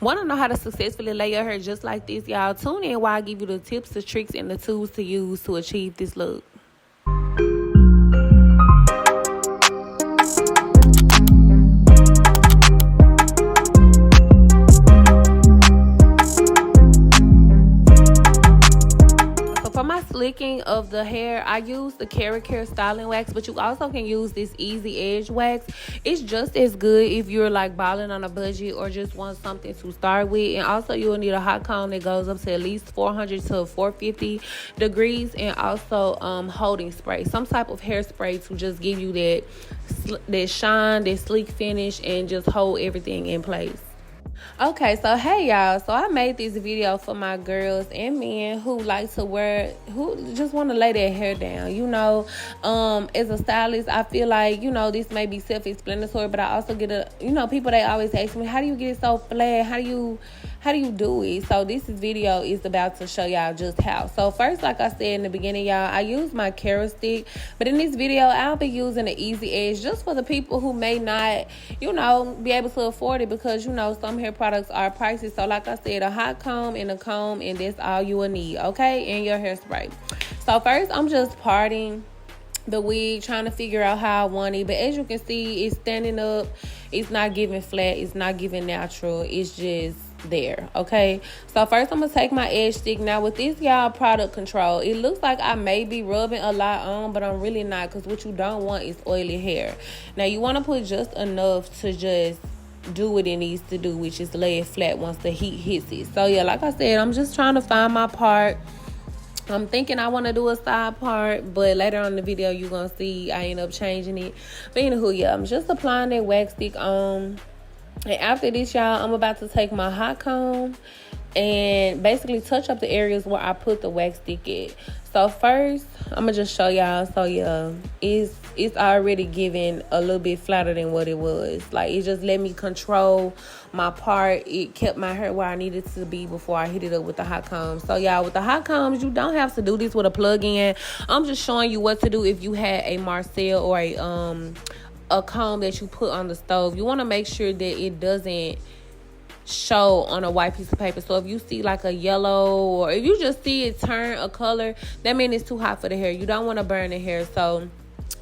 Want to know how to successfully lay your hair just like this, y'all? Tune in while I give you the tips, the tricks, and the tools to use to achieve this look. For my slicking of the hair, I use the Kera styling wax, but you also can use this easy edge wax. It's just as good if you're like balling on a budget or just want something to start with. And also you'll need a hot comb that goes up to at least 400 to 450 degrees, and also holding spray, some type of hairspray to just give you that shine, that sleek finish, and just hold everything in place. Okay, so hey y'all, so I made this video for my girls and men who like to who just want to lay their hair down. As a stylist, I feel like, this may be self-explanatory, but I also get people, they always ask me, how do you get it so flat? How do you do it? So this video is about to show y'all just how. So first, like I said in the beginning, y'all, I use my Kera stick, but in this video, I'll be using the easy edge just for the people who may not, be able to afford it, because, some hair products are pricey. So like I said, a hot comb and a comb, and that's all you will need, okay? And your hairspray. So first, I'm just parting the wig, trying to figure out how I want it. But as you can see, it's standing up. It's not giving flat. It's not giving natural. It's just there, okay? So first, I'm gonna take my edge stick. Now with this, y'all, product control, it looks like I may be rubbing a lot on, but I'm really not, because what you don't want is oily hair. Now you want to put just enough to just do what it needs to do, which is lay it flat once the heat hits it. So yeah, like I said, I'm just trying to find my part. I'm thinking I want to do a side part, but later on in the video, you're going to see I end up changing it. But anywho, yeah, I'm just applying that wax stick on. And after this, y'all, I'm about to take my hot comb and basically touch up the areas where I put the wax stick at. So first, I'm going to just show y'all. So yeah, it's already giving a little bit flatter than what it was. Like, it just let me control my part. It kept my hair where I needed to be before I hit it up with the hot comb. So y'all, with the hot combs, you don't have to do this with a plug-in. I'm just showing you what to do if you had a Marcel or a comb that you put on the stove. You want to make sure that it doesn't show on a white piece of paper. So if you see like a yellow, or if you just see it turn a color, that means it's too hot for the hair. You don't want to burn the hair. So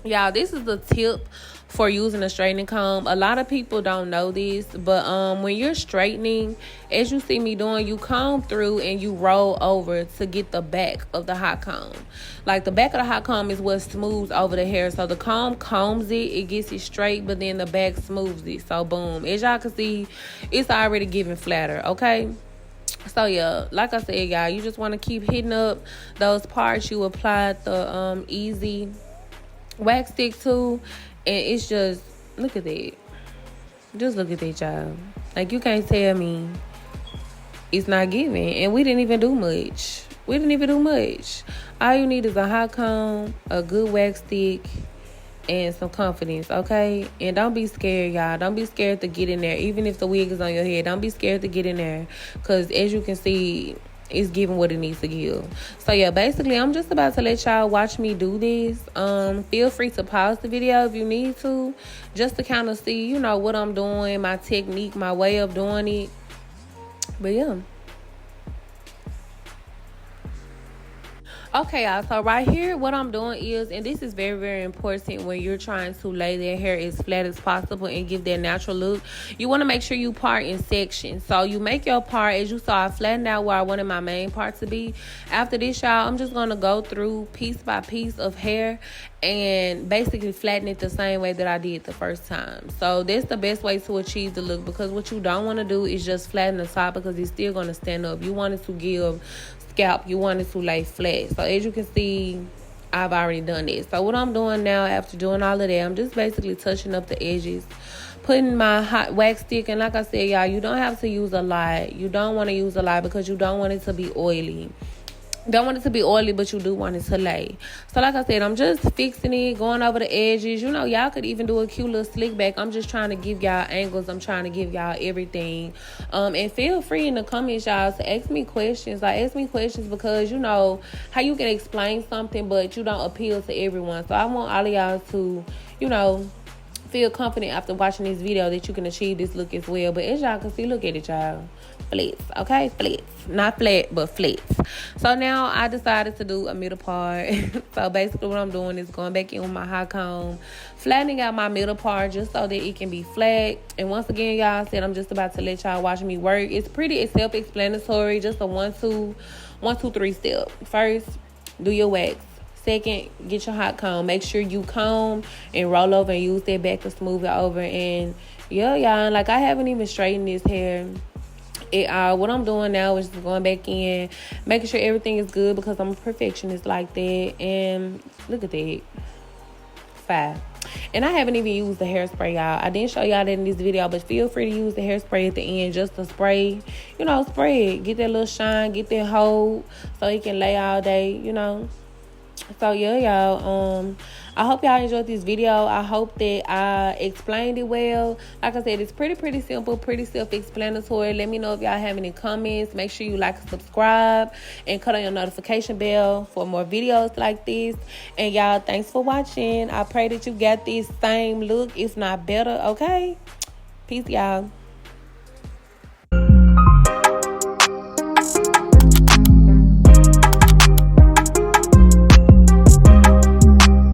y'all, this is the tip for using a straightening comb. A lot of people don't know this, but when you're straightening, as you see me doing, you comb through and you roll over to get the back of the hot comb. Like, the back of the hot comb is what smooths over the hair. So the comb combs it gets it straight, but then the back smooths it. So boom, as y'all can see, it's already giving flatter, okay? So yeah, like I said, y'all, you just want to keep hitting up those parts you applied the easy wax stick to. And it's just, look at that. Just look at that, y'all. Like, you can't tell me it's not giving. And we didn't even do much. All you need is a hot comb, a good wax stick, and some confidence, okay? And don't be scared, y'all. Don't be scared to get in there. Even if the wig is on your head, don't be scared to get in there. Because as you can see, it's giving what it needs to give. So yeah, basically, I'm just about to let y'all watch me do this. Feel free to pause the video if you need to, just to kind of see, what I'm doing, my technique, my way of doing it. But yeah. Okay, y'all, so right here, what I'm doing is, and this is very, very important when you're trying to lay their hair as flat as possible and give that natural look, you want to make sure you part in sections. So you make your part, as you saw, I flattened out where I wanted my main part to be. After this, y'all, I'm just going to go through piece by piece of hair and basically flatten it the same way that I did the first time. So that's the best way to achieve the look, because what you don't want to do is just flatten the top, because it's still going to stand up. You want it to give scalp, you want it to lay flat. So as you can see, I've already done this. So what I'm doing now, after doing all of that, I'm just basically touching up the edges, putting my hot wax stick. And like I said, y'all, you don't have to use a lot. You don't want to use a lot, because you don't want it to be oily. Don't want it to be oily, but you do want it to lay. So like I said, I'm just fixing it, going over the edges. Y'all could even do a cute little slick back. I'm just trying to give y'all angles. I'm trying to give y'all everything. And feel free in the comments, y'all, to ask me questions. Like, ask me questions, because how you can explain something, but you don't appeal to everyone. So I want all of y'all to, feel confident after watching this video that you can achieve this look as well. But as y'all can see, look at it, y'all. Flats, okay? Flats. Not flat, but flats. So now I decided to do a middle part. So basically what I'm doing is going back in with my Hotcomb, flattening out my middle part just so that it can be flat. And once again, y'all, said I'm just about to let y'all watch me work. It's pretty self-explanatory, just a 1, 2, 3 step. First, do your wax. Second, get your Hotcomb. Make sure you comb and roll over and use that back to smooth it over. And yeah, y'all, like I haven't even straightened this hair. What I'm doing now is just going back in, making sure everything is good because I'm a perfectionist like that. And look at that. 5. And I haven't even used the hairspray, y'all. I didn't show y'all that in this video, but feel free to use the hairspray at the end just to spray, spray it. Get that little shine, get that hold so it can lay all day, So yeah, y'all, I hope y'all enjoyed this video. I hope that I explained it well. Like I said, it's pretty simple, pretty self-explanatory. Let me know if y'all have any comments. Make sure you like and subscribe and cut on your notification bell for more videos like this. And y'all, thanks for watching. I pray that you got this same look, if not better, okay? Peace, y'all.